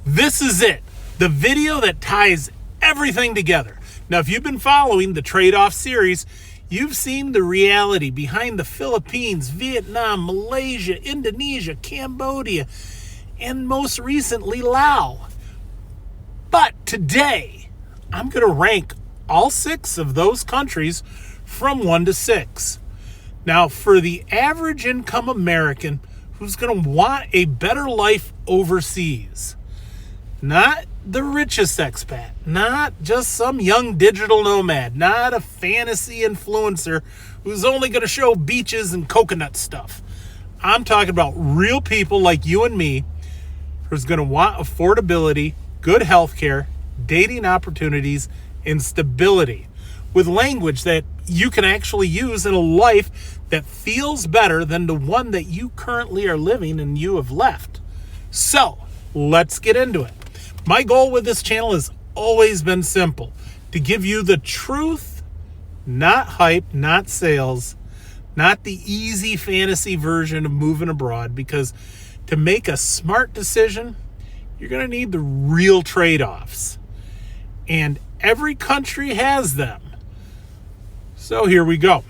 This is it, the video that ties everything together. Now, if you've been following the trade-off series, you've seen the reality behind the Philippines, Vietnam, Malaysia, Indonesia, Cambodia, and most recently, Laos. But today, I'm going to rank all 6 of those countries from 1 to 6. Now, for the average income American who's going to want a better life overseas, not the richest expat, not just some young digital nomad, not a fantasy influencer who's only going to show beaches and coconut stuff. I'm talking about real people like you and me who's going to want affordability, good health care, dating opportunities, and stability with language that you can actually use in a life that feels better than the one that you currently are living and you have left. So, let's get into it. My goal with this channel has always been simple, to give you the truth, not hype, not sales, not the easy fantasy version of moving abroad, because to make a smart decision, you're going to need the real trade-offs. And every country has them. So here we go.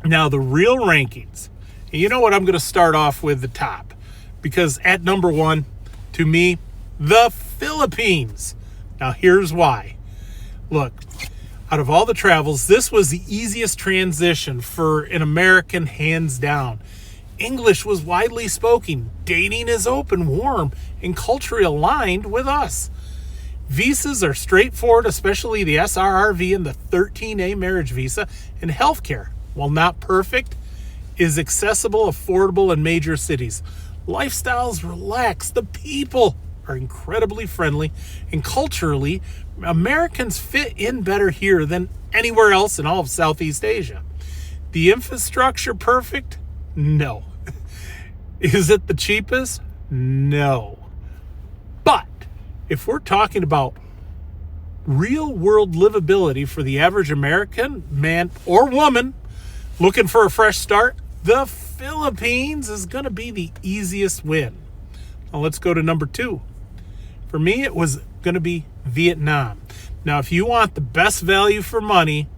Now, the real rankings. And you know what? I'm going to start off with the top, because at number 1, to me, the Philippines. Now, here's why. Look, out of all the travels, this was the easiest transition for an American, hands down. English was widely spoken. Dating is open, warm, and culturally aligned with us. Visas are straightforward, especially the SRRV and the 13A marriage visa. And healthcare, while not perfect, is accessible, affordable in major cities. Lifestyles relaxed. The people are incredibly friendly, and culturally, Americans fit in better here than anywhere else in all of Southeast Asia. The infrastructure perfect? No. Is it the cheapest? No. But if we're talking about real world livability for the average American, man or woman looking for a fresh start, the Philippines is going to be the easiest win. Now let's go to number 2. For me, it was going to be Vietnam. Now, if you want the best value for money,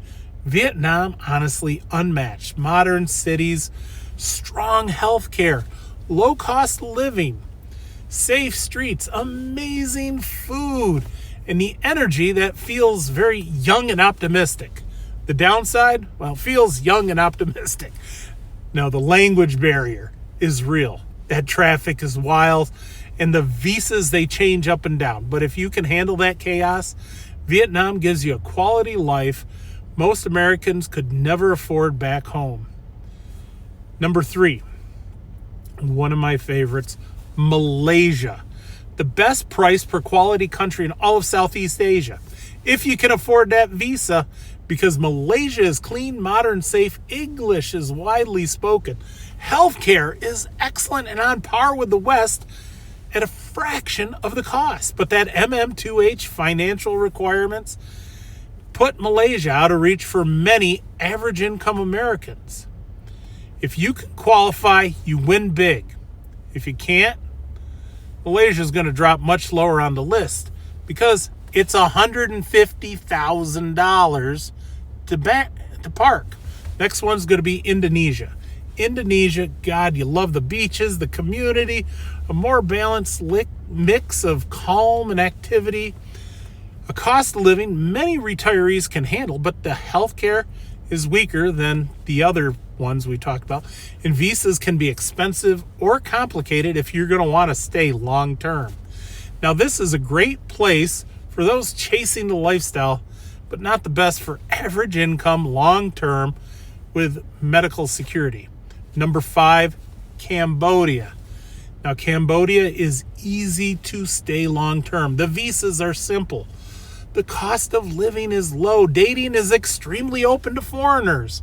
Vietnam, honestly, unmatched. Modern cities, strong healthcare, low cost living, safe streets, amazing food, and the energy that feels very young and optimistic. The downside, well, feels young and optimistic. Now, the language barrier is real. That traffic is wild, and the visas, they change up and down. But if you can handle that chaos, Vietnam gives you a quality life most Americans could never afford back home. Number 3, one of my favorites, Malaysia. The best price per quality country in all of Southeast Asia, if you can afford that visa, because Malaysia is clean, modern, safe. English is widely spoken. Healthcare is excellent and on par with the West at a fraction of the cost. But that MM2H financial requirements put Malaysia out of reach for many average income Americans. If you can qualify, you win big. If you can't, Malaysia is going to drop much lower on the list, because it's $150,000 to park. Next one's going to be Indonesia. Indonesia, God, you love the beaches, the community, a more balanced mix of calm and activity, a cost of living many retirees can handle, but the healthcare is weaker than the other ones we talked about, and visas can be expensive or complicated if you're going to want to stay long term. Now, this is a great place for those chasing the lifestyle, but not the best for average income long term with medical security. Number 5, Cambodia. Now, Cambodia is easy to stay long term. The visas are simple. The cost of living is low. Dating is extremely open to foreigners.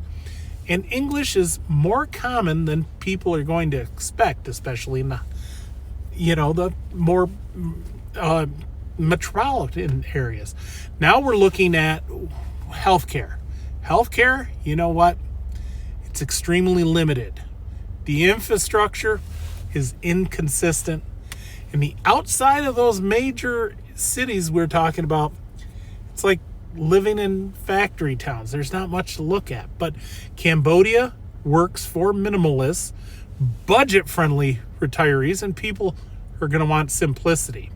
And English is more common than people are going to expect, especially in the, the more metropolitan areas. Now we're looking at healthcare. Healthcare, you know what? It's extremely limited. The infrastructure is inconsistent. And the outside of those major cities we're talking about, it's like living in factory towns. There's not much to look at. But Cambodia works for minimalists, budget-friendly retirees, and people who are going to want simplicity.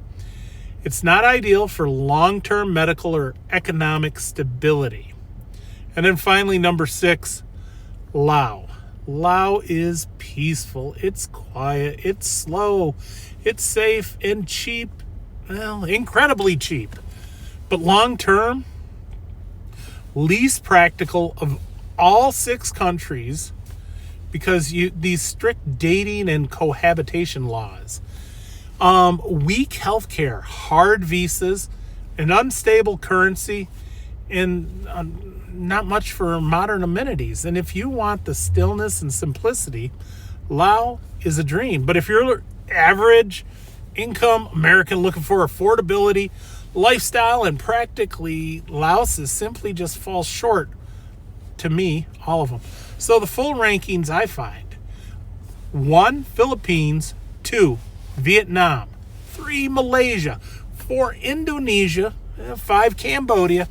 It's not ideal for long-term medical or economic stability. And then finally, number 6, Laos. Laos is peaceful, it's quiet, it's slow, it's safe and cheap. Well, incredibly cheap. But long-term, least practical of all 6 countries because these strict dating and cohabitation laws. Weak healthcare, hard visas, an unstable currency, and not much for modern amenities. And if you want the stillness and simplicity, Laos is a dream. But if you're average income American looking for affordability, lifestyle, and practically, Laos is simply just falls short to me, all of them. So the full rankings I find: 1, Philippines; 2, Vietnam; 3, Malaysia; 4, Indonesia; 5, Cambodia;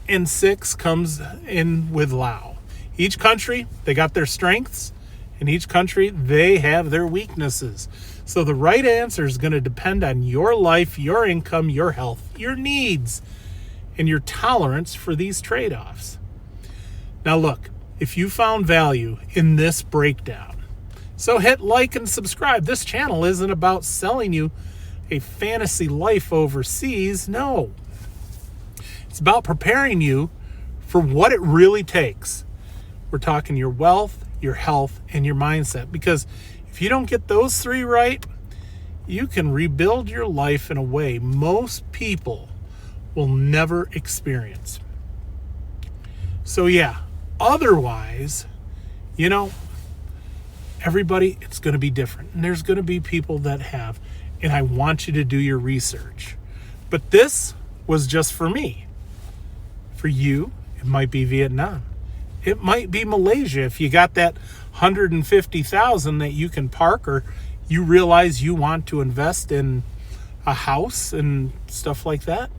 and 6 comes in with Laos. Each country, they got their strengths, and each country, they have their weaknesses. So the right answer is going to depend on your life, your income, your health, your needs, and your tolerance for these trade-offs. Now look, if you found value in this breakdown, so hit like and subscribe. This channel isn't about selling you a fantasy life overseas. No. It's about preparing you for what it really takes. We're talking your wealth, your health, and your mindset. Because if you don't get those 3 right, you can rebuild your life in a way most people will never experience. So yeah, otherwise, everybody, it's going to be different. And there's going to be people that have, and I want you to do your research. But this was just for me. For you, it might be Vietnam. It might be Malaysia. If you got that $150,000 that you can park, or you realize you want to invest in a house and stuff like that,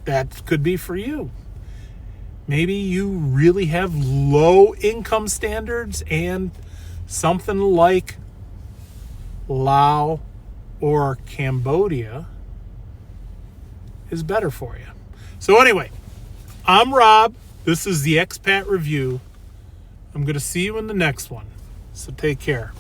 that could be for you. Maybe you really have low income standards and something like Laos or Cambodia is better for you. So anyway, I'm Rob. This is the Expat Review. I'm going to see you in the next one. So take care.